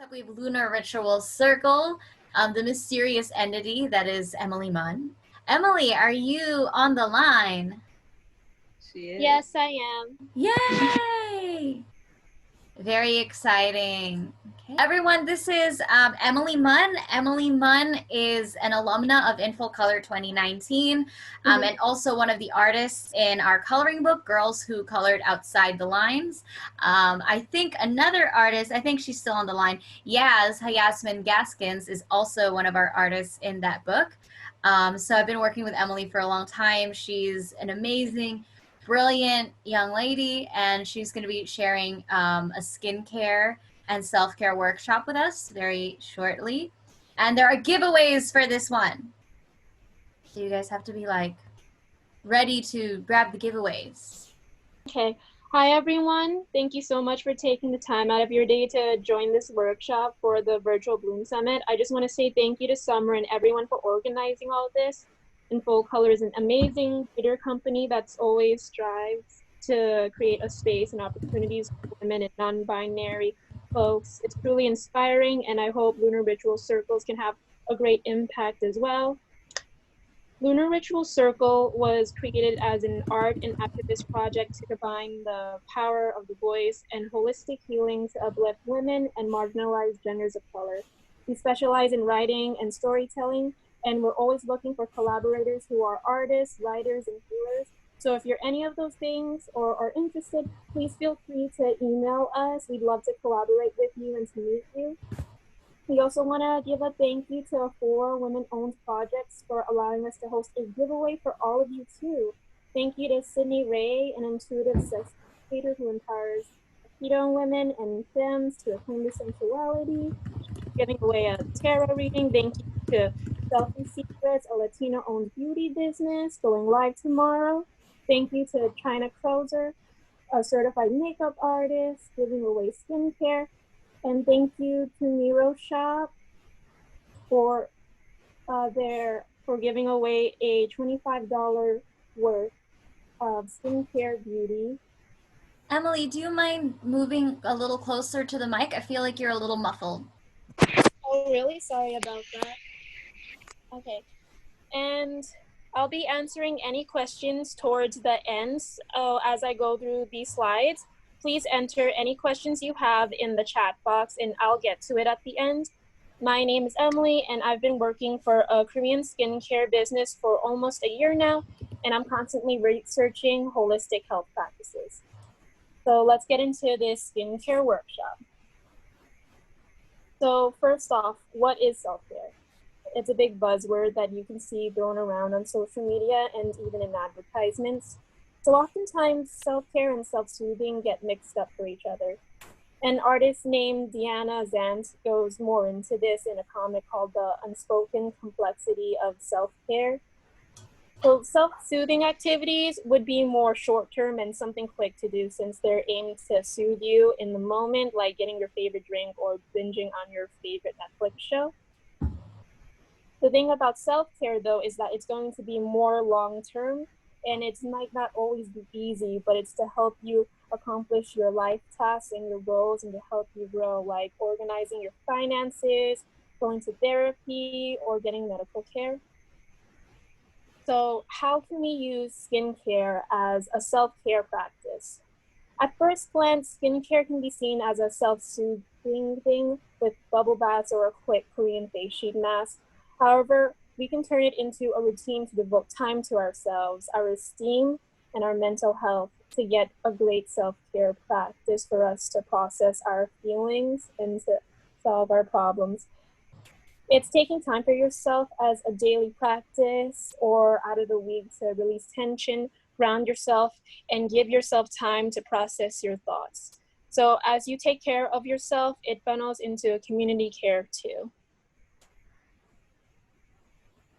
Up, we have Lunar Rituals Circle, the mysterious entity that is Emily Mun. Emily, are you on the line? She is. Yes, I am. Yay! Very exciting. Okay. Everyone, this is Emily Mun. Emily Mun is an alumna of In Full Color 2019 and also one of the artists in our coloring book, Girls Who Colored Outside the Lines. I think another artist, I think she's still on the line, Yasmin Gaskins, is also one of our artists in that book. So I've been working with Emily for a long time. She's an amazing, brilliant young lady, and she's going to be sharing a skincare and self-care workshop with us very shortly. And there are giveaways for this one. So you guys have to be like ready to grab the giveaways. Okay. Hi, everyone. Thank you so much for taking the time out of your day to join this workshop for the Virtual Bloom Summit. I just want to say thank you to Summer and everyone for organizing all this. In Full Color is an amazing theater company that's always strives to create a space and opportunities for women and non-binary folks. It's truly inspiring, and I hope Lunar Ritual Circles can have a great impact as well. Lunar Ritual Circle was created as an art and activist project to combine the power of the voice and holistic healing to uplift women and marginalized genders of color. We specialize in writing and storytelling, and we're always looking for collaborators who are artists, writers, and healers. So if you're any of those things or are interested, please feel free to email us. We'd love to collaborate with you and to meet you. We also want to give a thank you to 4 women-owned projects for allowing us to host a giveaway for all of you too. Thank you to Sydney Ray, an intuitive sex educator who empowers keto women and femmes to attain their sensuality. Giving away a tarot reading. Thank you to Selfie Secrets, a Latino-owned beauty business going live tomorrow. Thank you to China Crozer, a certified makeup artist, giving away skincare. And thank you to Miro Shop for giving away a $25 worth of skincare beauty. Emily, do you mind moving a little closer to the mic? I feel like you're a little muffled. Oh, really? Sorry about that. Okay. And I'll be answering any questions towards the end as I go through these slides. Please enter any questions you have in the chat box and I'll get to it at the end. My name is Emily and I've been working for a Korean skincare business for almost a year now, and I'm constantly researching holistic health practices. So let's get into this skincare workshop. So first off, what is self-care? It's a big buzzword that you can see thrown around on social media and even in advertisements. So oftentimes self-care and self-soothing get mixed up for each other. An artist named Diana Zant goes more into this in a comic called The Unspoken Complexity of Self-Care. So self-soothing activities would be more short-term and something quick to do since they're aimed to soothe you in the moment, like getting your favorite drink or binging on your favorite Netflix show. The thing about self-care, though, is that it's going to be more long-term, and it might not always be easy, but it's to help you accomplish your life tasks and your goals and to help you grow, like organizing your finances, going to therapy, or getting medical care. So how can we use skincare as a self-care practice? At first glance, skincare can be seen as a self-soothing thing with bubble baths or a quick Korean face sheet mask. However, we can turn it into a routine to devote time to ourselves, our esteem, and our mental health to get a great self-care practice for us to process our feelings and to solve our problems. It's taking time for yourself as a daily practice or out of the week to release tension, ground yourself, and give yourself time to process your thoughts. So as you take care of yourself, it funnels into community care too.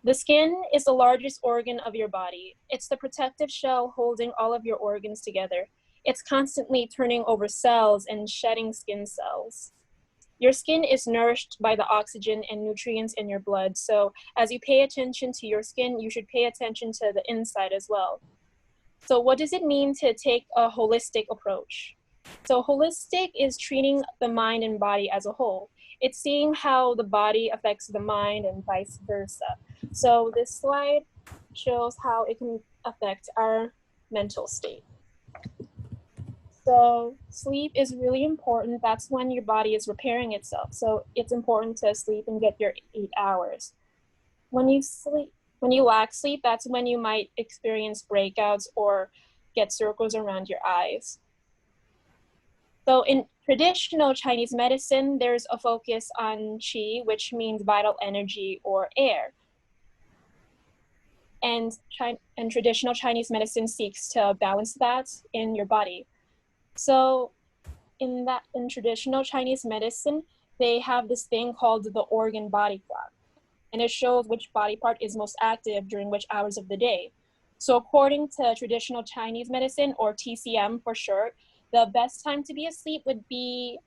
The skin is the largest organ of your body. It's the protective shell holding all of your organs together. It's constantly turning over cells and shedding skin cells. Your skin is nourished by the oxygen and nutrients in your blood. So as you pay attention to your skin, you should pay attention to the inside as well. So what does it mean to take a holistic approach? So holistic is treating the mind and body as a whole. it's seeing how the body affects the mind and vice versa. So this slide shows how it can affect our mental state. So sleep is really important. That's when your body is repairing itself. So it's important to sleep and get your 8 hours. When you lack sleep, that's when you might experience breakouts or get circles around your eyes. So in traditional Chinese medicine, there's a focus on qi, which means vital energy or air. And traditional Chinese medicine seeks to balance that in your body. So in traditional Chinese medicine, they have this thing called the organ body clock, and it shows which body part is most active during which hours of the day. So according to traditional Chinese medicine, or TCM for short, the best time to be asleep would be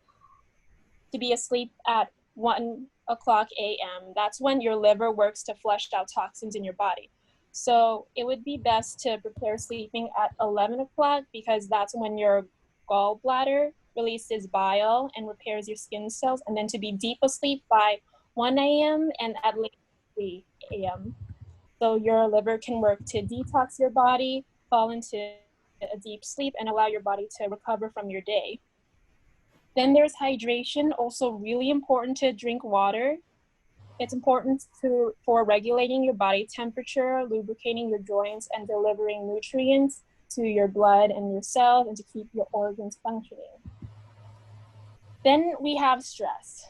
to be asleep at 1 o'clock a.m. That's when your liver works to flush out toxins in your body. So it would be best to prepare sleeping at 11 o'clock because that's when your gallbladder releases bile and repairs your skin cells, and then to be deep asleep by 1 a.m. and at least 3 a.m. So your liver can work to detox your body, fall into a deep sleep, and allow your body to recover from your day. Then there's hydration, also really important to drink water. It's important for regulating your body temperature, lubricating your joints, and delivering nutrients to your blood and your cells and to keep your organs functioning. Then we have stress.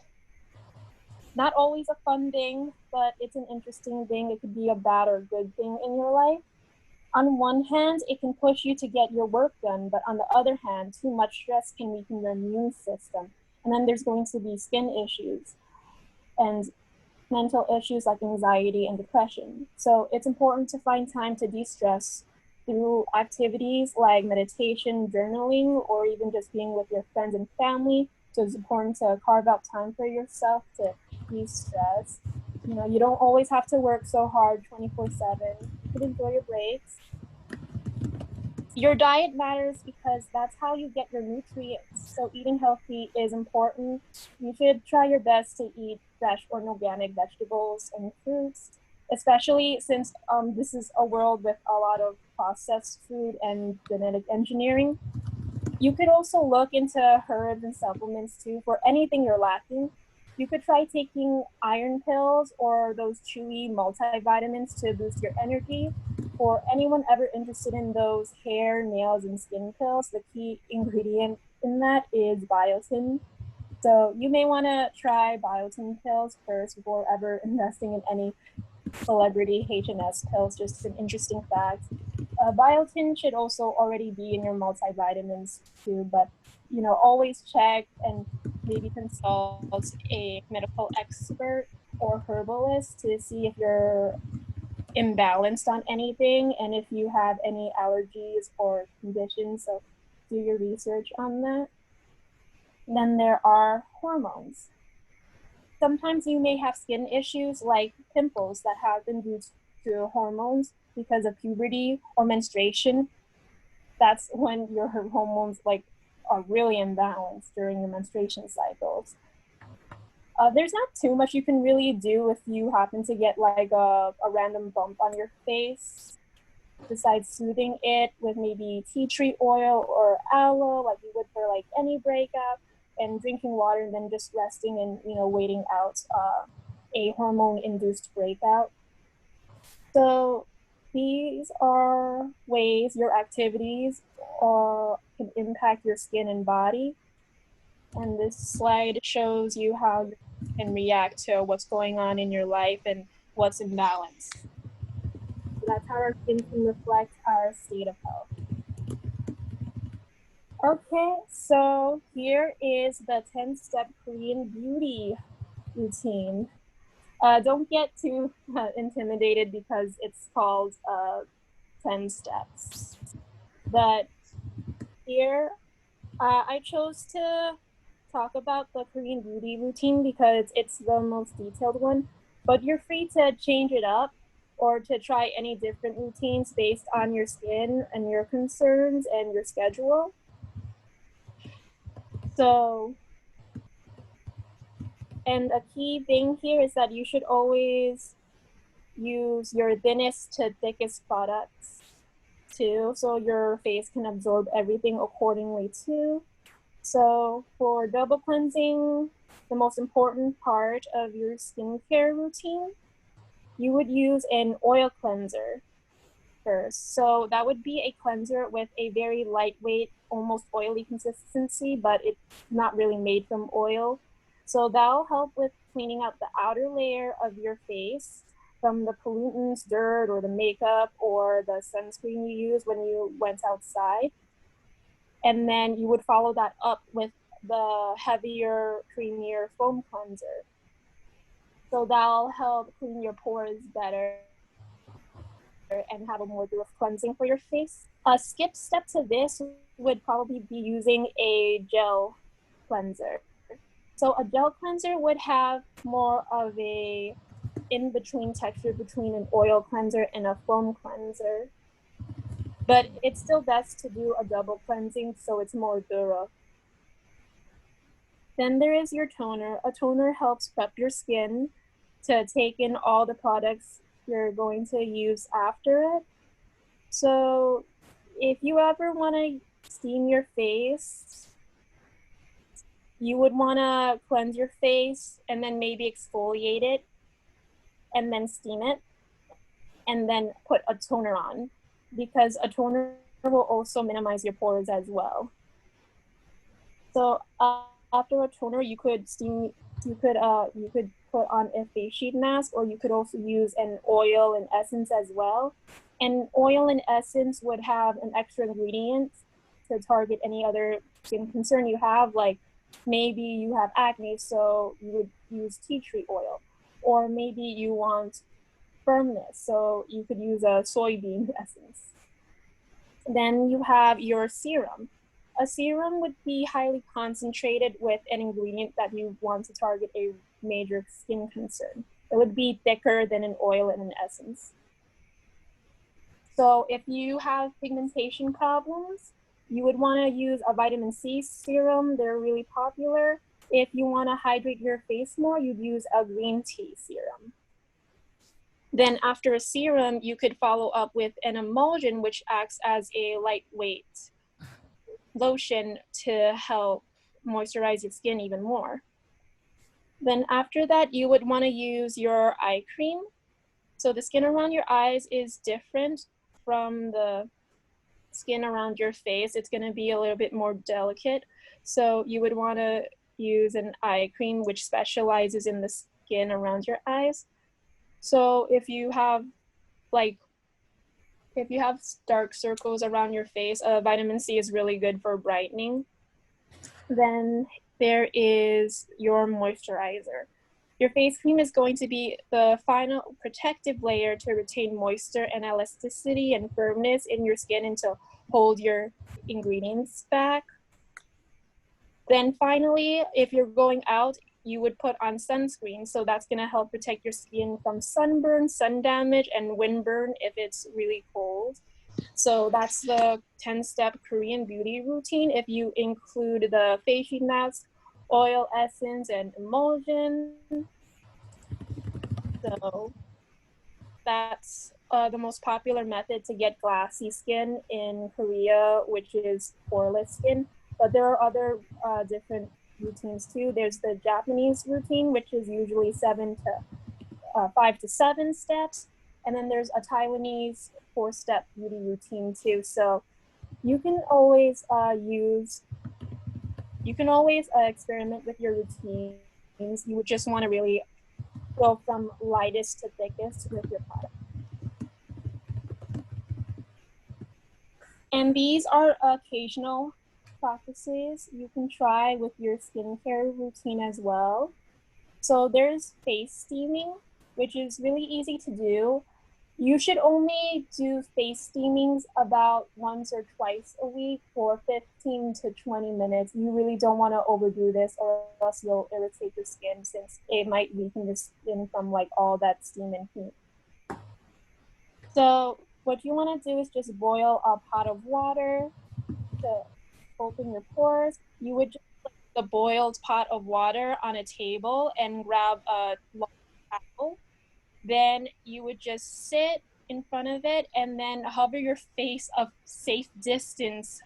Not always a fun thing, but it's an interesting thing. It could be a bad or good thing in your life. On one hand, it can push you to get your work done, but on the other hand, too much stress can weaken your immune system. And then there's going to be skin issues and mental issues like anxiety and depression. So it's important to find time to de-stress through activities like meditation, journaling, or even just being with your friends and family. So it's important to carve out time for yourself to de-stress. You know, you don't always have to work so hard 24/7. You can enjoy your breaks. Your diet matters because that's how you get your nutrients. So eating healthy is important. You should try your best to eat fresh or organic vegetables and fruits, especially since this is a world with a lot of processed food and genetic engineering. You could also look into herbs and supplements too for anything you're lacking. You could try taking iron pills or those chewy multivitamins to boost your energy. For anyone ever interested in those hair, nails, and skin pills, the key ingredient in that is biotin. So you may want to try biotin pills first before ever investing in any celebrity H&S pills. Just an interesting fact. Biotin should also already be in your multivitamins too, but you know, always check and maybe consult a medical expert or herbalist to see if you're imbalanced on anything and if you have any allergies or conditions. So do your research on that. Then there are hormones. Sometimes you may have skin issues like pimples that happen due to hormones because of puberty or menstruation. That's when your hormones are really imbalanced during your menstruation cycles. There's not too much you can really do if you happen to get like a random bump on your face, besides soothing it with maybe tea tree oil or aloe like you would for like any breakup, and drinking water, and then just resting and, you know, waiting out a hormone-induced breakout. So these are ways your activities can impact your skin and body. And this slide shows you how you can react to what's going on in your life and what's imbalanced. So that's how our skin can reflect our state of health. Okay, so here is the 10-step Korean beauty routine. Don't get too intimidated because it's called 10 steps. But here, I chose to talk about the Korean beauty routine because it's the most detailed one, but you're free to change it up or to try any different routines based on your skin and your concerns and your schedule. So And a key thing here is that you should always use your thinnest to thickest products too, so your face can absorb everything accordingly too. So for double cleansing, the most important part of your skincare routine, you would use an oil cleanser first. So that would be a cleanser with a very lightweight, almost oily consistency, but it's not really made from oil. So that'll help with cleaning out the outer layer of your face from the pollutants, dirt, or the makeup, or the sunscreen you use when you went outside. And then you would follow that up with the heavier, creamier foam cleanser. So that'll help clean your pores better and have a more thorough cleansing for your face. A skip step to this would probably be using a gel cleanser. So a gel cleanser would have more of a in-between texture between an oil cleanser and a foam cleanser. But it's still best to do a double cleansing so it's more thorough. Then there is your toner. A toner helps prep your skin to take in all the products you're going to use after it. So if you ever want to steam your face, you would want to cleanse your face and then maybe exfoliate it and then steam it and then put a toner on, because a toner will also minimize your pores as well. So after a toner, you could steam, you could put on a face sheet mask, or you could also use an oil and essence as well. And oil and essence would have an extra ingredient to target any other skin concern you have, like maybe you have acne, so you would use tea tree oil, or maybe you want firmness, so you could use a soybean essence. Then you have your serum. A serum would be highly concentrated with an ingredient that you want to target a major skin concern. It would be thicker than an oil and an essence. So if you have pigmentation problems, you would want to use a vitamin C serum. They're really popular. If you want to hydrate your face more, you'd use a green tea serum. Then after a serum, you could follow up with an emulsion, which acts as a lightweight lotion to help moisturize your skin even more. Then after that, you would want to use your eye cream. So the skin around your eyes is different from the skin around your face. It's going to be a little bit more delicate. So you would want to use an eye cream which specializes in the skin around your eyes. So if you have dark circles around your face, vitamin C is really good for brightening. Then there is your moisturizer. Your face cream is going to be the final protective layer to retain moisture and elasticity and firmness in your skin and to hold your ingredients back. Then finally, if you're going out, you would put on sunscreen. So that's going to help protect your skin from sunburn, sun damage, and windburn if it's really cold. So that's the 10-step Korean beauty routine. If you include the face sheet mask, oil essence, and emulsion. So that's the most popular method to get glassy skin in Korea, which is poreless skin. But there are other different routines too. There's the Japanese routine, which is usually 5 to 7 steps. And then there's a Taiwanese 4-step beauty routine too. So you can always experiment with your routines. You would just want to really go from lightest to thickest with your product. And these are occasional practices you can try with your skincare routine as well. So there's face steaming, which is really easy to do. You should only do face steamings about once or twice a week for 15 to 20 minutes. You really don't want to overdo this, or else you'll irritate your skin, since it might weaken your skin from like all that steam and heat. So what you want to do is just boil a pot of water to open your pores. You would just the boiled pot of water on a table and grab a long towel. Then you would just sit in front of it and then hover your face a safe distance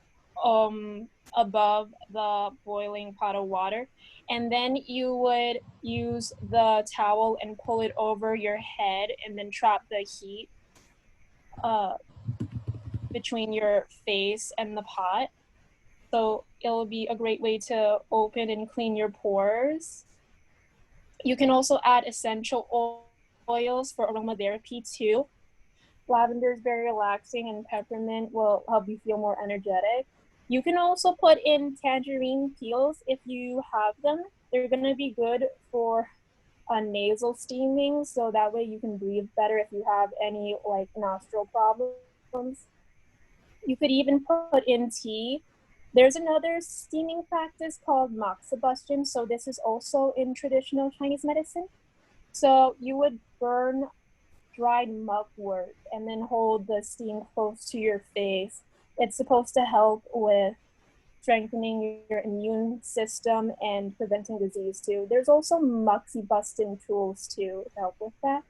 above the boiling pot of water. And then you would use the towel and pull it over your head and then trap the heat uh, between your face and the pot. So it'll be a great way to open and clean your pores. You can also add essential oils for aromatherapy too. Lavender is very relaxing and peppermint will help you feel more energetic. You can also put in tangerine peels if you have them. They're going to be good for nasal steaming, so that way you can breathe better if you have any like nostril problems. You could even put in tea. There's another steaming practice called moxibustion. So this is also in traditional Chinese medicine. So you would burn dried mugwort and then hold the steam close to your face. It's supposed to help with strengthening your immune system and preventing disease too. There's also moxibustion tools too to help with that.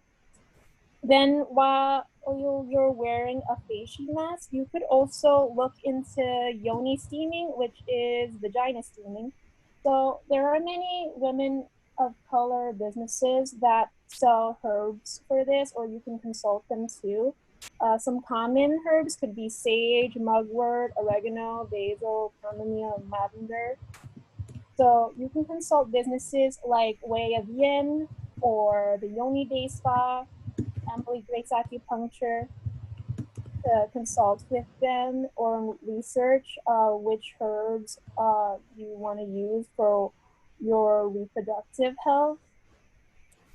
Then while you're wearing a face sheet mask, you could also look into yoni steaming, which is vagina steaming. So there are many women of color businesses that sell herbs for this, or you can consult them too. Some common herbs could be sage, mugwort, oregano, basil, chamomile, and lavender. So you can consult businesses like Way of Yin or the Yoni Day Spa, Emily Grace Acupuncture, to consult with them or research which herbs you want to use for your reproductive health.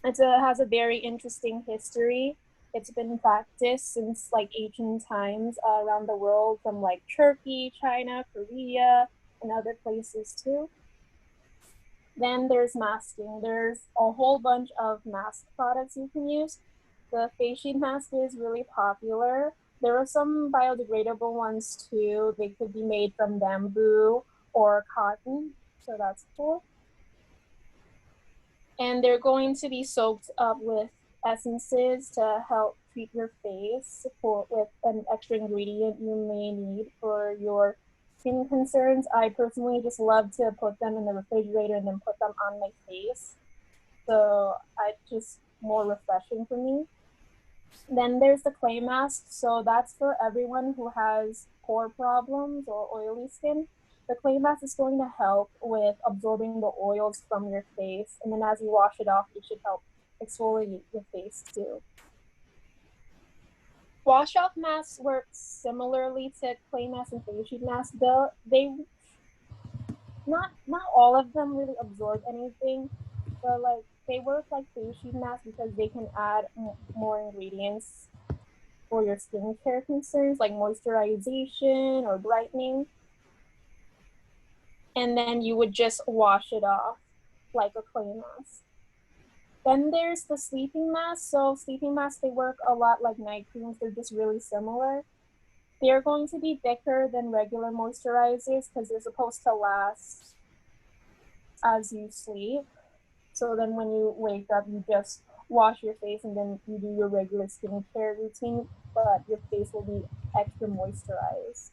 It has a very interesting history. It's been practiced since like ancient times around the world, from like Turkey, China, Korea, and other places too. Then there's masking. There's a whole bunch of mask products you can use. The face sheet mask is really popular. There are some biodegradable ones too. They could be made from bamboo or cotton, so that's cool. And they're going to be soaked up with essences to help treat your face with an extra ingredient you may need for your skin concerns. I personally just love to put them in the refrigerator and then put them on my face. So it's just more refreshing for me. Then there's the clay mask. So that's for everyone who has pore problems or oily skin. The clay mask is going to help with absorbing the oils from your face. And then as you wash it off, it should help exfoliate your face too. Wash off masks work similarly to clay masks and face sheet masks. They not all of them really absorb anything, but like they work like face sheet masks because they can add more ingredients for your skincare concerns like moisturization or brightening. And then you would just wash it off like a clay mask. Then there's the sleeping mask. So sleeping masks, they work a lot like night creams. They're just really similar. They're going to be thicker than regular moisturizers because they're supposed to last as you sleep. So then when you wake up, you just wash your face and then you do your regular skincare routine, but your face will be extra moisturized.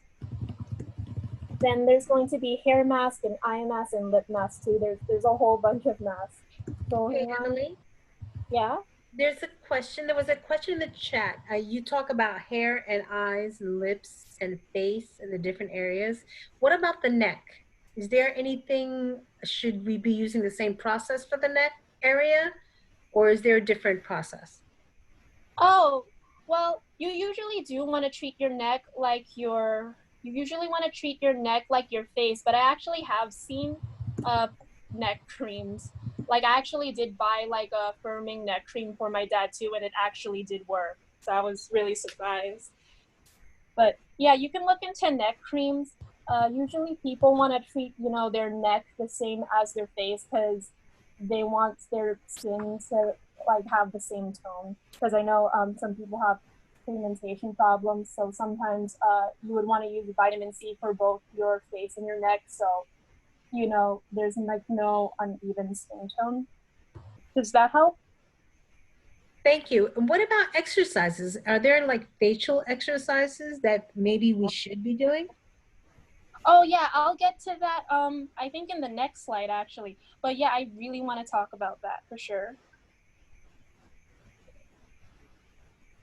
Then there's going to be hair mask and eye mask and lip mask too. There's a whole bunch of masks. So Hey, Emily, yeah. there's a question. There was a question in the chat. You talk about hair and eyes and lips and face and the different areas. What about the neck? Is there anything, should we be using the same process for the neck area, or is there a different process? Oh, well, you usually do want to treat your neck like you usually want to treat your neck like your face, but I actually have seen neck creams. Like I actually did buy like a firming neck cream for my dad too, and it actually did work. So I was really surprised. But yeah, you can look into neck creams. Usually people want to treat, their neck the same as their face because they want their skin to like have the same tone. Because I know some people have pigmentation problems, so sometimes you would want to use vitamin C for both your face and your neck. So you know, there's like no uneven skin tone. Does that help? Thank you. And what about exercises? Are there like facial exercises that maybe we should be doing? Oh yeah, I'll get to that. I think in the next slide actually. But yeah, I really want to talk about that for sure.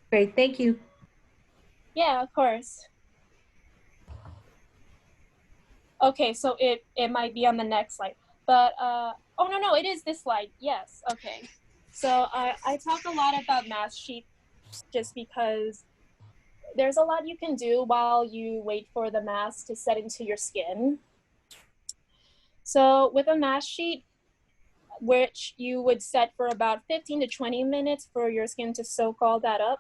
Great, thank you. Yeah, of course. Okay, so it might be on the next slide, but oh no, it is this slide. Yes, okay. So I talk a lot about mask sheets just because there's a lot you can do while you wait for the mask to set into your skin. So with a mask sheet, which you would set for about 15 to 20 minutes for your skin to soak all that up,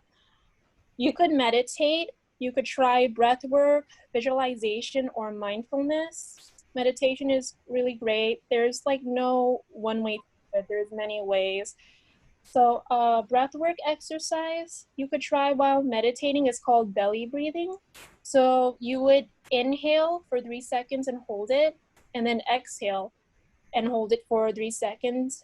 you could meditate, you could try breath work, visualization, or mindfulness. Meditation is really great. There's like no one way to it, there's many ways. So breath work exercise you could try while meditating is called belly breathing. So you would inhale for 3 seconds and hold it, and then exhale and hold it for 3 seconds.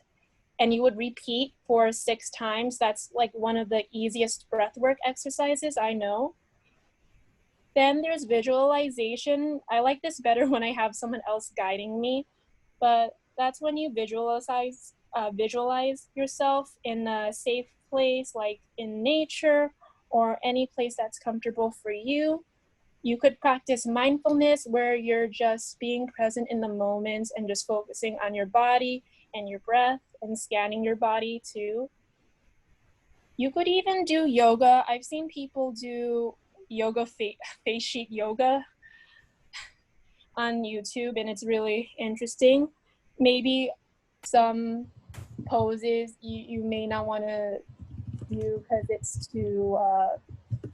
And you would repeat for 6 times. That's like one of the easiest breathwork exercises I know. Then there's visualization. I like this better when I have someone else guiding me, but that's when you visualize yourself in a safe place, like in nature or any place that's comfortable for you. You could practice mindfulness where you're just being present in the moment and just focusing on your body and your breath and scanning your body too. You could even do yoga. I've seen people do yoga face sheet yoga on YouTube, and it's really interesting. Maybe some poses you may not want to do because it's too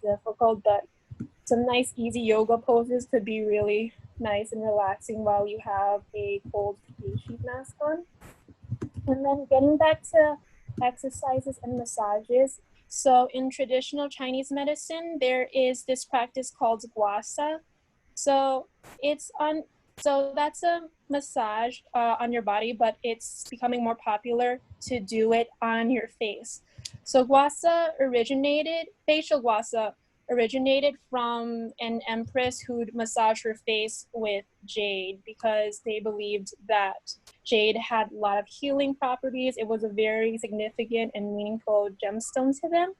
difficult, but some nice easy yoga poses could be really nice and relaxing while you have a cold face sheet mask on. And then getting back to exercises and massages. So in traditional Chinese medicine, there is this practice called guasa. So it's on. So that's a massage on your body, but it's becoming more popular to do it on your face. So facial guasa originated from an empress who'd massage her face with jade because they believed that jade had a lot of healing properties. It was a very significant and meaningful gemstone to them.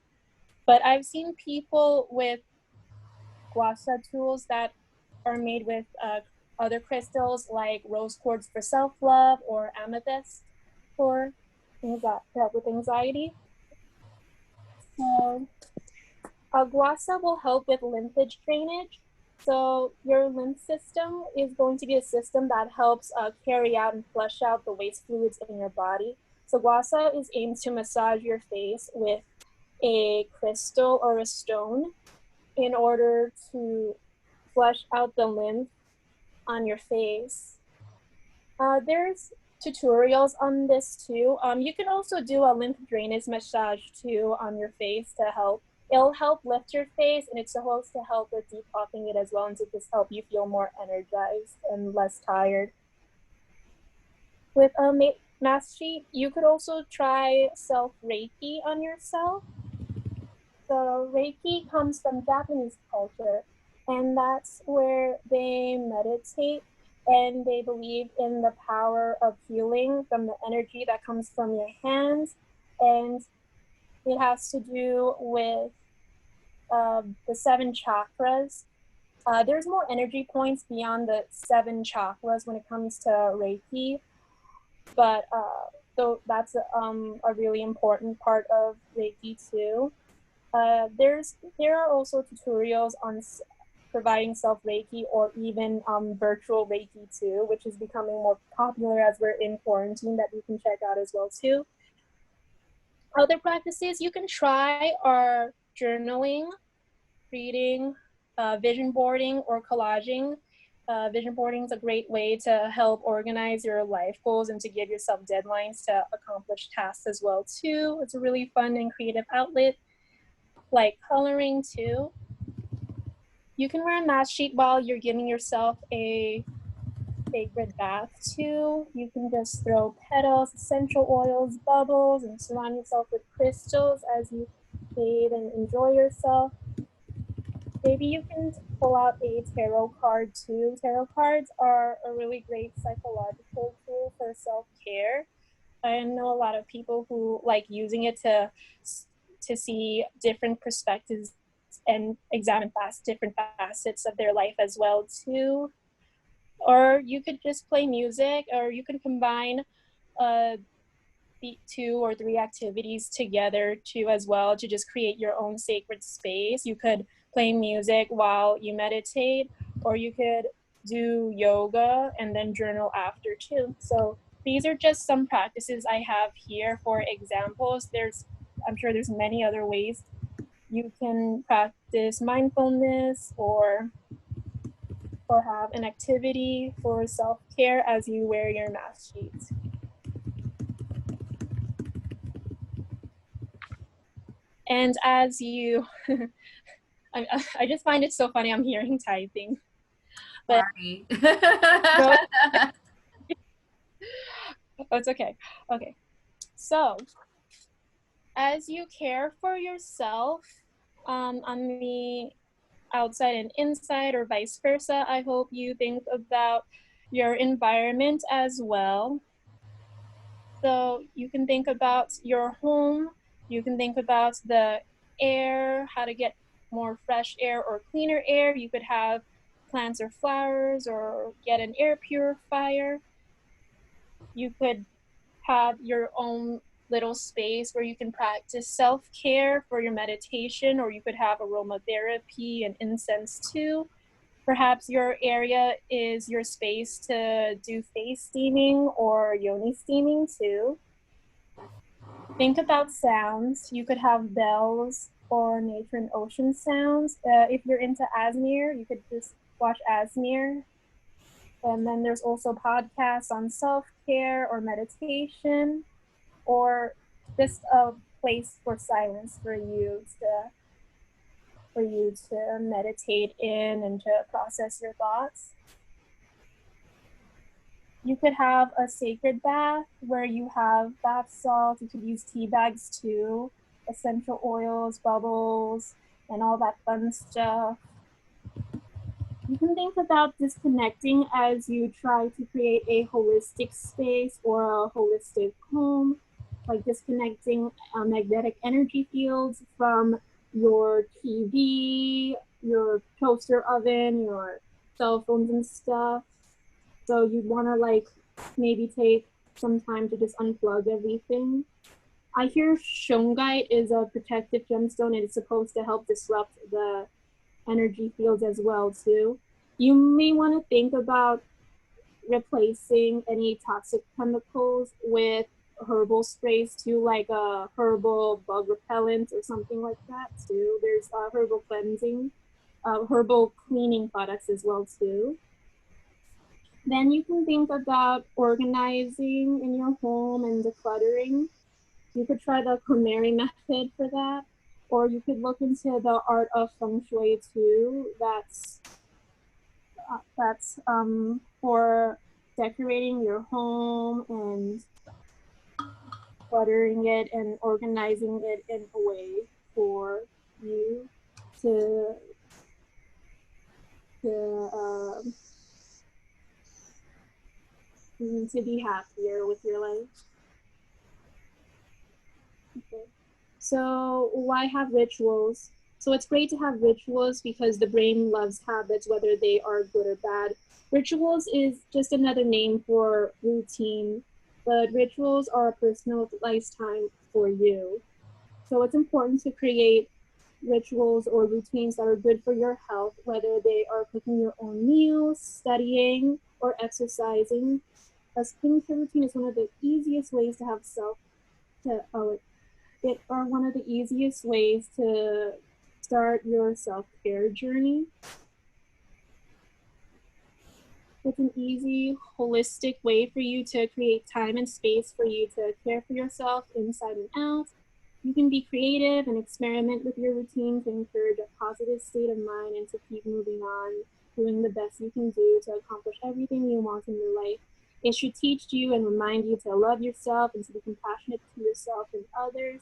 But I've seen people with guasa tools that are made with other crystals like rose quartz for self-love or amethyst for to help with anxiety. So guasa will help with lymph drainage. So your lymph system is going to be a system that helps carry out and flush out the waste fluids in your body. So guasa is aimed to massage your face with a crystal or a stone in order to flush out the lymph on your face. There's tutorials on this too. You can also do a lymph drainage massage too on your face to help. It'll help lift your face, and it's supposed to help with depuffing it as well, and to just help you feel more energized and less tired. With a mask sheet, you could also try self-Reiki on yourself. So Reiki comes from Japanese culture, and that's where they meditate and they believe in the power of healing from the energy that comes from your hands. And it has to do with the 7 chakras. There's more energy points beyond the 7 chakras when it comes to Reiki, but so that's a really important part of Reiki too. There are also tutorials on providing self Reiki or even virtual Reiki too, which is becoming more popular as we're in quarantine, that you can check out as well too. Other practices you can try are journaling, reading, vision boarding, or collaging. Vision boarding is a great way to help organize your life goals and to give yourself deadlines to accomplish tasks as well too. It's a really fun and creative outlet. Like coloring too. You can wear a mask sheet while you're giving yourself a sacred bath too. You can just throw petals, essential oils, bubbles, and surround yourself with crystals as you bathe and enjoy yourself. Maybe you can pull out a tarot card too. Tarot cards are a really great psychological tool for self-care. I know a lot of people who like using it to see different perspectives and examine different facets of their life as well too. Or you could just play music, or you can combine uh, 2 or 3 activities together too as well to just create your own sacred space. You could play music while you meditate, or you could do yoga and then journal after too. So these are just some practices I have here for examples. I'm sure there's many other ways you can practice mindfulness or have an activity for self-care as you wear your mask sheets. And as you, I just find it so funny, I'm hearing typing. But Sorry. no, it's okay. Okay. So, as you care for yourself on the outside and inside, or vice versa, I hope you think about your environment as well. So you can think about your home, you can think about the air, how to get more fresh air or cleaner air. You could have plants or flowers, or get an air purifier. You could have your own little space where you can practice self-care for your meditation, or you could have aromatherapy and incense too. Perhaps your area is your space to do face steaming or yoni steaming too. Think about sounds. You could have bells or nature and ocean sounds. If you're into Asmir, you could just watch Asmir. And then there's also podcasts on self-care or meditation, or just a place for silence for you to meditate in and to process your thoughts. You could have a sacred bath where you have bath salts. You could use tea bags too, essential oils, bubbles, and all that fun stuff. You can think about disconnecting as you try to create a holistic space or a holistic home, like disconnecting magnetic energy fields from your TV, your toaster oven, your cell phones and stuff. So you'd want to like maybe take some time to just unplug everything. I hear shungite is a protective gemstone, and it's supposed to help disrupt the energy fields as well too. You may want to think about replacing any toxic chemicals with herbal sprays too, like a herbal bug repellent or something like that too. There's herbal cleansing, herbal cleaning products as well too. Then you can think about organizing in your home and decluttering. You could try the KonMari method for that, or you could look into the art of feng shui too. That's for decorating your home and cluttering it and organizing it in a way for you to be happier with your life. Okay. So why have rituals? So it's great to have rituals because the brain loves habits, whether they are good or bad. Rituals is just another name for routine, but rituals are a personalized time for you. So it's important to create rituals or routines that are good for your health, whether they are cooking your own meals, studying, or exercising. A skincare routine is one of the easiest ways to have one of the easiest ways to start your self-care journey. It's an easy, holistic way for you to create time and space for you to care for yourself inside and out. You can be creative and experiment with your routine to encourage a positive state of mind and to keep moving on doing the best you can do to accomplish everything you want in your life. It should teach you and remind you to love yourself and to be compassionate to yourself and others.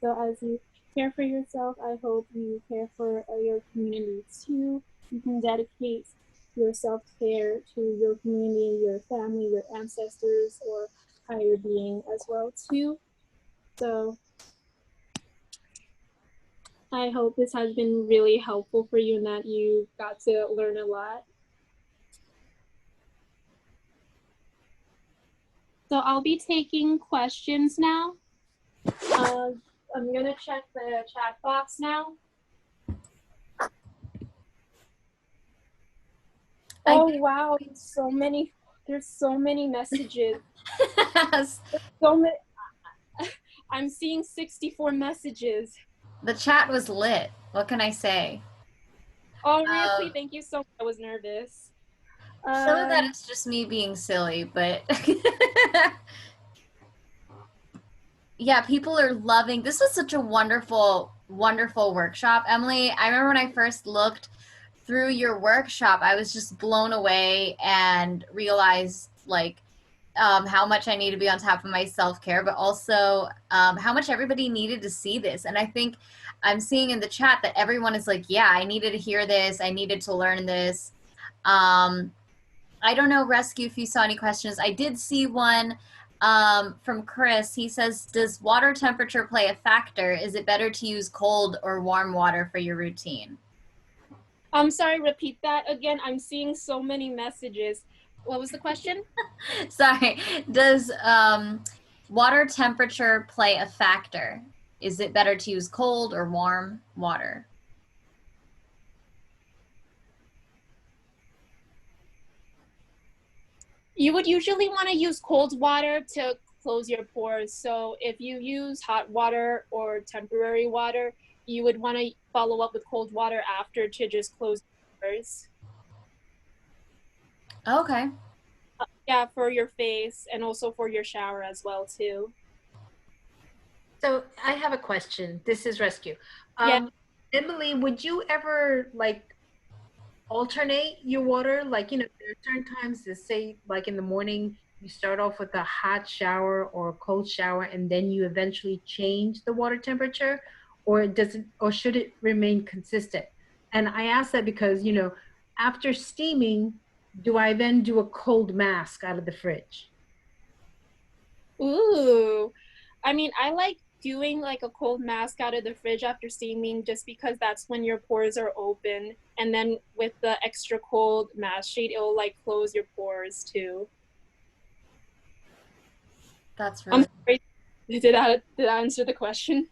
So as you care for yourself, I hope you care for your community too. You can dedicate your self-care to your community, your family, your ancestors, or higher being as well too. So I hope this has been really helpful for you and that you got to learn a lot. So I'll be taking questions now. I'm gonna check the chat box now. Oh wow, there's so many messages. There's so many. I'm seeing 64 messages. The chat was lit. What can I say? Oh, really? Thank you so much. I was nervous. Some of that is just me being silly, but yeah, people are loving. This was such a wonderful, wonderful workshop, Emily. I remember when I first looked through your workshop, I was just blown away and realized like how much I need to be on top of my self-care, but also how much everybody needed to see this. And I think I'm seeing in the chat that everyone is like, yeah, I needed to hear this. I needed to learn this. I don't know, Rescue, if you saw any questions. I did see one from Chris. He says, does water temperature play a factor? Is it better to use cold or warm water for your routine? I'm sorry, repeat that again. I'm seeing so many messages. What was the question? Sorry. Does water temperature play a factor? Is it better to use cold or warm water? You would usually want to use cold water to close your pores. So if you use hot water or temporary water, you would want to follow up with cold water after to just close your pores. Okay. Yeah, for your face and also for your shower as well too. So I have a question. This is Rescue. Yeah. Emily, would you ever like alternate your water? Like, you know, there are certain times to say, like in the morning, you start off with a hot shower or a cold shower, and then you eventually change the water temperature, or does it, or should it remain consistent? And I ask that because, you know, after steaming, do I then do a cold mask out of the fridge? Ooh. I mean, I like doing like a cold mask out of the fridge after steaming just because that's when your pores are open. And then with the extra cold mask sheet, it'll like close your pores too. That's really. I'm sorry. Did I answer the question?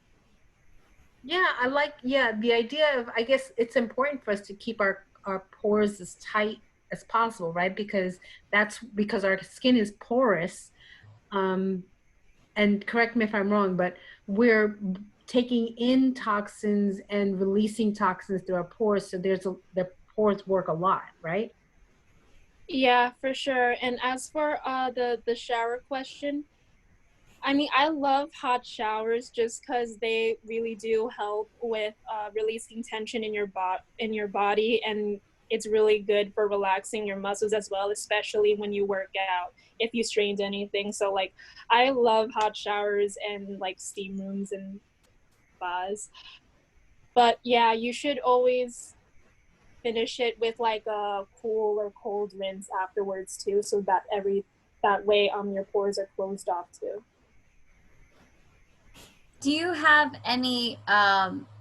Yeah, I like, yeah, the idea of, I guess it's important for us to keep our pores as tight as possible, right? Because that's because our skin is porous. And correct me if I'm wrong, but we're taking in toxins and releasing toxins through our pores. So the pores work a lot, right? Yeah, for sure. And as for the shower question, I mean, I love hot showers just because they really do help with releasing tension in your body, and it's really good for relaxing your muscles as well, especially when you work out if you strained anything. So like, I love hot showers and like steam rooms and spas. But yeah, you should always finish it with like a cool or cold rinse afterwards too, so that that way your pores are closed off too. Do you have any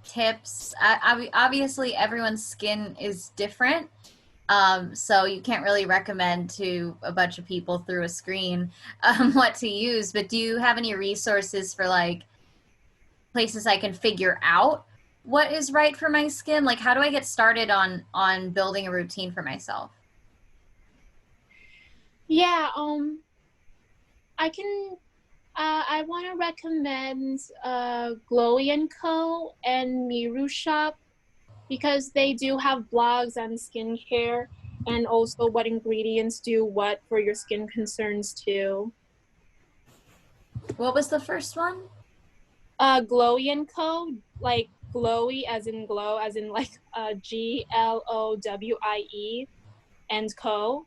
tips? Obviously, everyone's skin is different, so you can't really recommend to a bunch of people through a screen what to use. But do you have any resources for like places I can figure out what is right for my skin? Like, how do I get started on building a routine for myself? Yeah, I can I want to recommend Glowy & Co. and Miru Shop because they do have blogs on skincare and also what ingredients do what for your skin concerns too. What was the first one? Glowy & Co. like Glowy, as in glow, as in like GLOWIE and Co.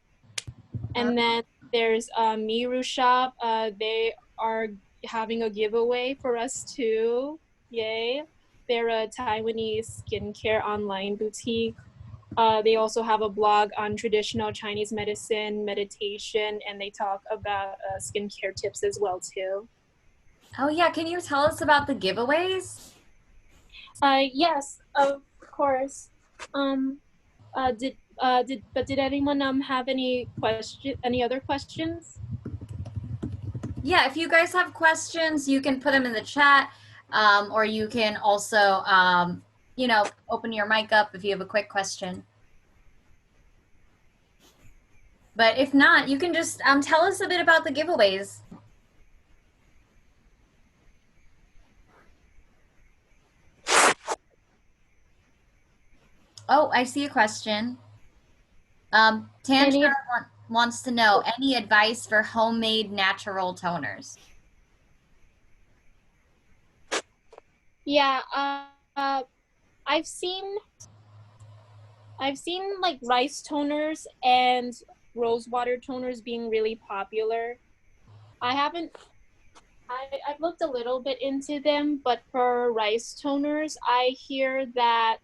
And then there's Miru Shop. They are having a giveaway for us too. Yay. They're a Taiwanese skincare online boutique. They also have a blog on traditional Chinese medicine, meditation, and they talk about skincare tips as well too. Oh yeah, can you tell us about the giveaways? Yes, of course. Did anyone have any other questions? Yeah, if you guys have questions, you can put them in the chat, or you can also, you know, open your mic up if you have a quick question. But if not, you can just tell us a bit about the giveaways. Oh, I see a question. Tantra wants to know, any advice for homemade natural toners? Yeah, I've seen like rice toners and rose water toners being really popular. I haven't I've looked a little bit into them, but for rice toners, I hear that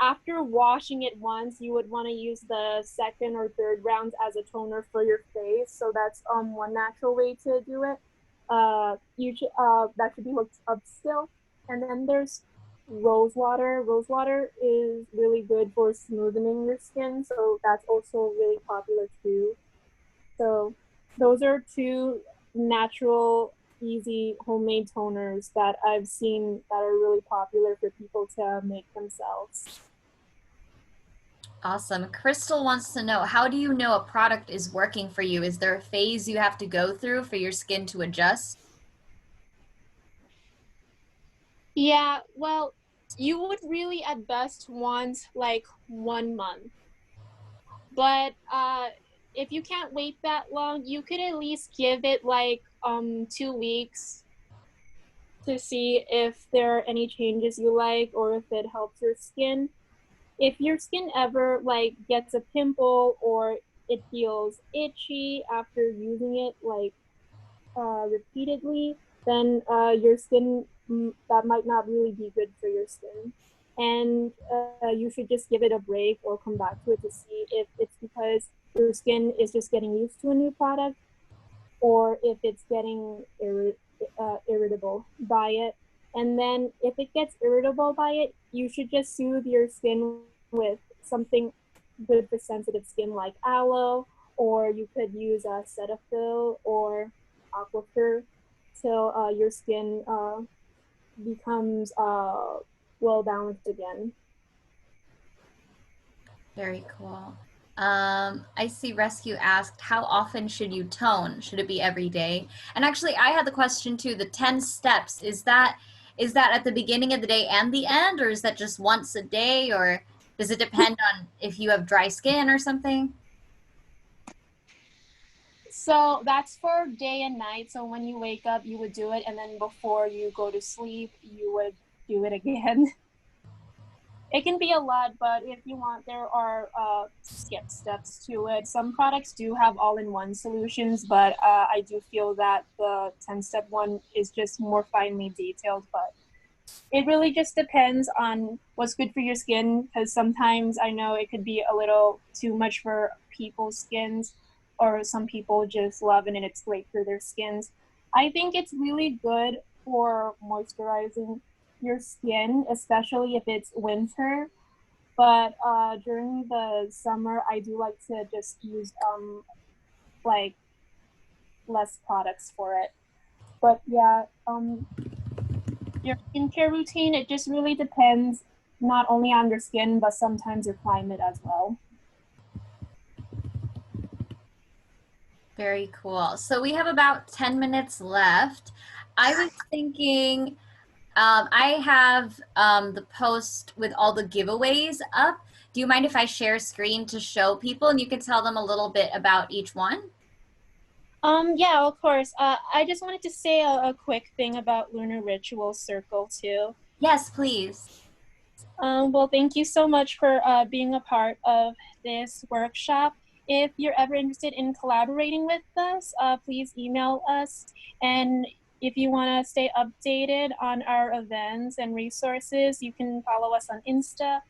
after washing it once, you would want to use the second or third rounds as a toner for your face. So that's one natural way to do it. That should be looked up still. And then there's rose water. Rose water is really good for smoothing your skin, so that's also really popular too. So those are two natural, easy homemade toners that I've seen that are really popular for people to make themselves. Awesome. Crystal wants to know, how do you know a product is working for you? Is there a phase you have to go through for your skin to adjust? Yeah, well, you would really at best want like 1 month. But if you can't wait that long, you could at least give it like 2 weeks to see if there are any changes you like or if it helps your skin. If your skin ever like gets a pimple or it feels itchy after using it like repeatedly, then your skin that might not really be good for your skin, and you should just give it a break or come back to it to see if it's because your skin is just getting used to a new product or if it's getting irritable by it. And then if it gets irritable by it, you should just soothe your skin with something good for sensitive skin like aloe, or you could use a Cetaphil or Aquifer till your skin becomes well balanced again. Very cool. I see Rescue asked, how often should you tone? Should it be every day? And actually, I had the question too, the 10 steps, is that at the beginning of the day and the end, or is that just once a day, or does it depend on if you have dry skin or something? So that's for day and night. So when you wake up, you would do it, and then before you go to sleep, you would do it again. It can be a lot, but if you want, there are skip steps to it. Some products do have all-in-one solutions, but I do feel that the 10-step one is just more finely detailed. But it really just depends on what's good for your skin, because sometimes I know it could be a little too much for people's skins, or some people just love it and it's great for their skins. I think it's really good for moisturizing your skin, especially if it's winter. But during the summer, I do like to just use like less products for it. But yeah, your skincare routine, it just really depends not only on your skin, but sometimes your climate as well. Very cool. So we have about 10 minutes left. I was thinking, I have the post with all the giveaways up. Do you mind if I share screen to show people and you can tell them a little bit about each one? Yeah, of course. I just wanted to say a quick thing about Lunar Rituals Circle too. Yes, please. Well, thank you so much for being a part of this workshop. If you're ever interested in collaborating with us, please email us. And if you want to stay updated on our events and resources, you can follow us on Insta.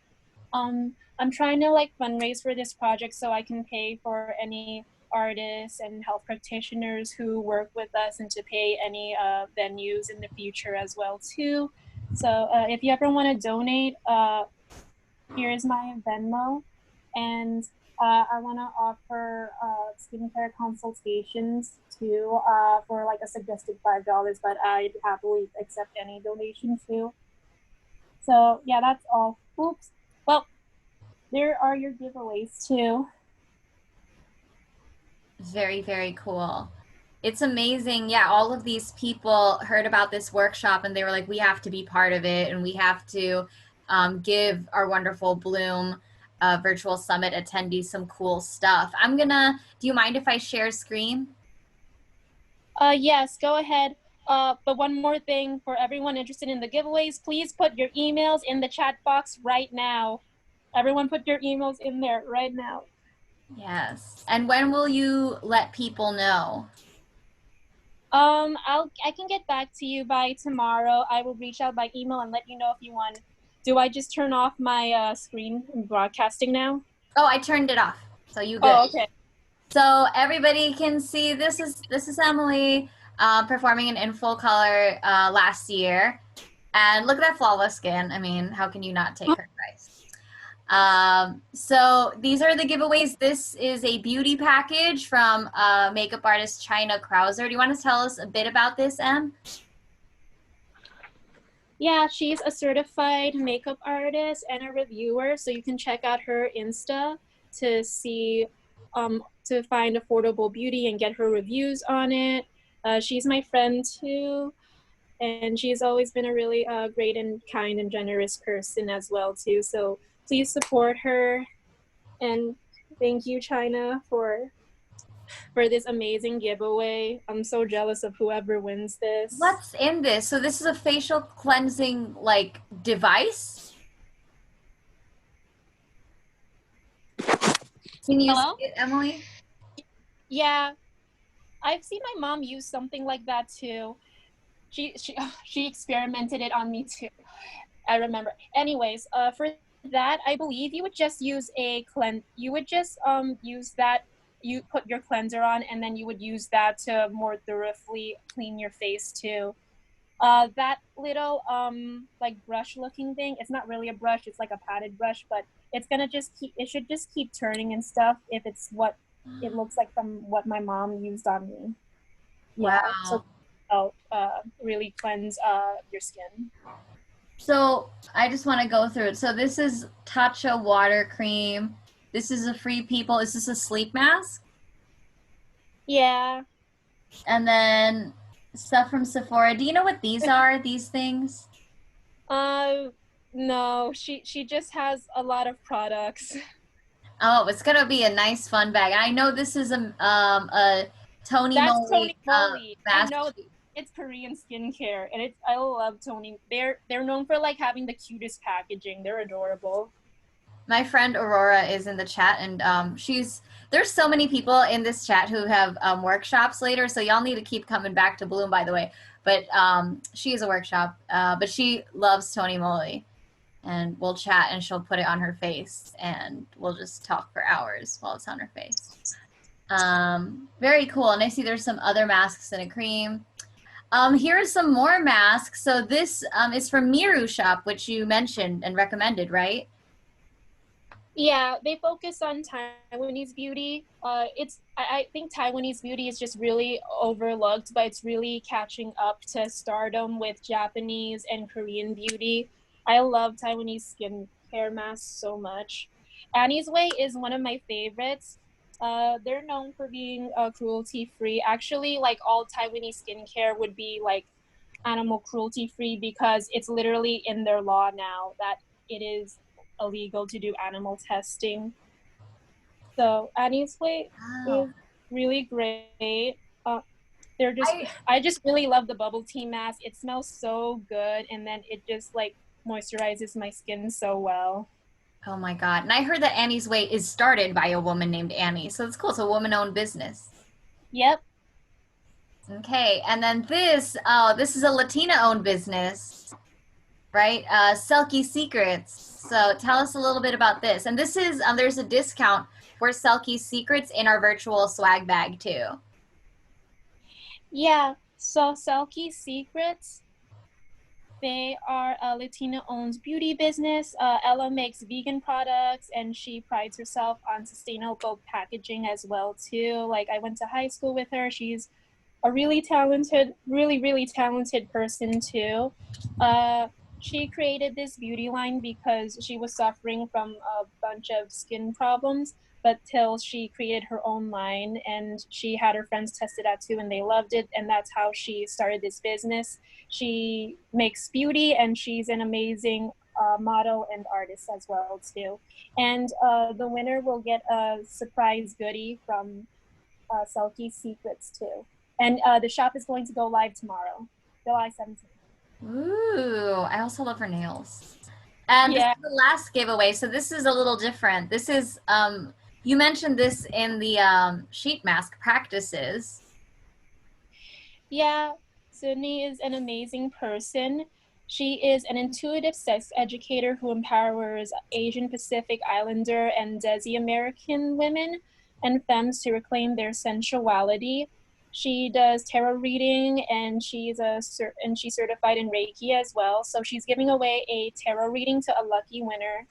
I'm trying to like fundraise for this project so I can pay for any artists and health practitioners who work with us and to pay any venues in the future as well too. So if you ever want to donate, here's my Venmo, and I want to offer skincare consultations too for like a suggested $5, but I'd happily accept any donation too. So yeah, that's all. Oops. Well, there are your giveaways too. Very, very cool. It's amazing. Yeah, all of these people heard about this workshop and they were like, we have to be part of it and we have to give our wonderful Bloom virtual summit attendees some cool stuff. Do you mind if I share screen? Yes, go ahead. But one more thing for everyone interested in the giveaways, please put your emails in the chat box right now. Everyone put your emails in there right now. Yes. And when will you let people know? I can get back to you by tomorrow. I will reach out by email and let you know if you want. Do I just turn off my screen broadcasting now? Oh, I turned it off. So you good. Oh, okay. So everybody can see this is Emily performing in full color last year. And look at that flawless skin. I mean, how can you not take her advice? So these are the giveaways. This is a beauty package from makeup artist China Krauser. Do you want to tell us a bit about this, Em? Yeah, she's a certified makeup artist and a reviewer, so you can check out her Insta to see to find affordable beauty and get her reviews on it. She's my friend too, and she's always been a really great and kind and generous person as well too. So please support her, and thank you, China, for this amazing giveaway. I'm so jealous of whoever wins this. What's in this? So this is a facial cleansing like device. Can you Hello? see it, Emily? Yeah, I've seen my mom use something like that too. She experimented it on me too. I remember. Anyways, for that, I believe you would just use a cleanse. You would just use that. You put your cleanser on, and then you would use that to more thoroughly clean your face too. That little like brush looking thing. It's not really a brush. It's like a padded brush, but it's gonna just keep. It should just keep turning and stuff. If it's what it looks like from what my mom used on me. Yeah. So Wow. really cleanse your skin. So I just want to go through it. So this is Tatcha water cream. This is a Free People. Is this a sleep mask? Yeah. And then stuff from Sephora. Do you know what these are? These things? Uh, no, she just has a lot of products. Oh, it's gonna be a nice fun bag. I know this is a Tony That's Moly Tony Moly. I mask. know it's Korean skincare, and I love Tony. They're known for like having the cutest packaging. They're adorable. My friend Aurora is in the chat, and there's so many people in this chat who have workshops later, so y'all need to keep coming back to Bloom, by the way. But she is a workshop, but she loves Tony Moly, and we'll chat, and she'll put it on her face, and we'll just talk for hours while it's on her face. Very cool, and I see there's some other masks and a cream. Here are some more masks. So this is from Miru Shop, which you mentioned and recommended, right? Yeah, they focus on Taiwanese beauty. I think Taiwanese beauty is just really overlooked, but it's really catching up to stardom with Japanese and Korean beauty. I love Taiwanese skincare masks so much. Annie's Way is one of my favorites. They're known for being cruelty free. Actually, like all Taiwanese skincare would be like animal cruelty free because it's literally in their law now that it is illegal to do animal testing. So Annie's Way Wow. is really great. They're just, I just really love the bubble tea mask. It smells so good, and then it just like moisturizes my skin so well. Oh my God. And I heard that Annie's Way is started by a woman named Annie. So it's cool. It's a woman-owned business. Yep. Okay. And then this is a Latina-owned business, right? Selkie Secrets. So tell us a little bit about this. And this is, there's a discount for Selkie Secrets in our virtual swag bag too. Yeah. So Selkie Secrets, they are a Latina-owned beauty business. Ella makes vegan products, and she prides herself on sustainable packaging as well too. Like, I went to high school with her. She's a really talented, really talented person too. She created this beauty line because she was suffering from a bunch of skin problems, but till she created her own line, and she had her friends test it out too, and they loved it, and that's how she started this business. She makes beauty, and she's an amazing model and artist as well too. And the winner will get a surprise goodie from Selkie Secrets too. And the shop is going to go live tomorrow, July 17th. Ooh, I also love her nails. And Yeah. this is the last giveaway, so this is a little different. This is, you mentioned this in the sheet mask practices. Yeah, Sydney is an amazing person. She is an intuitive sex educator who empowers Asian Pacific Islander and Desi American women and femmes to reclaim their sensuality. She does tarot reading, and she's certified in Reiki as well. So she's giving away a tarot reading to a lucky winner.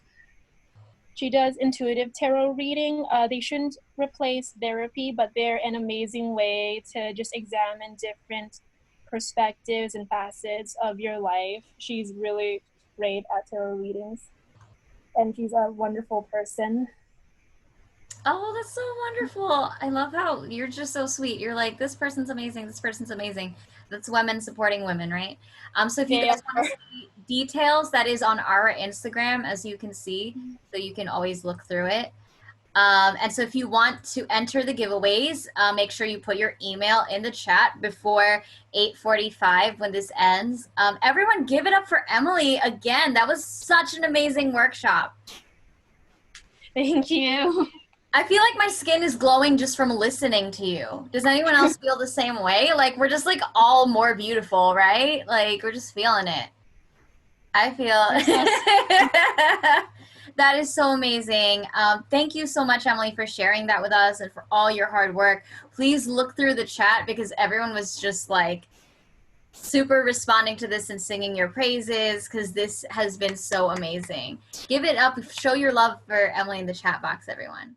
She does intuitive tarot reading. They shouldn't replace therapy, but they're an amazing way to just examine different perspectives and facets of your life. She's really great at tarot readings, and she's a wonderful person. Oh, that's so wonderful. I love how you're just so sweet. You're like, this person's amazing, this person's amazing. That's women supporting women, right? So if you guys want to see details, that is on our Instagram, as you can see, so you can always look through it. And so if you want to enter the giveaways, make sure you put your email in the chat before 8:45 when this ends. Everyone give it up for Emily again. That was such an amazing workshop. Thank you. I feel like my skin is glowing just from listening to you. Does anyone else feel the same way? Like, we're just like all more beautiful, right? Like, we're just feeling it. I feel that is so amazing. Thank you so much, Emily, for sharing that with us and for all your hard work. Please look through the chat because everyone was just like super responding to this and singing your praises because this has been so amazing. Give it up. Show your love for Emily in the chat box, everyone.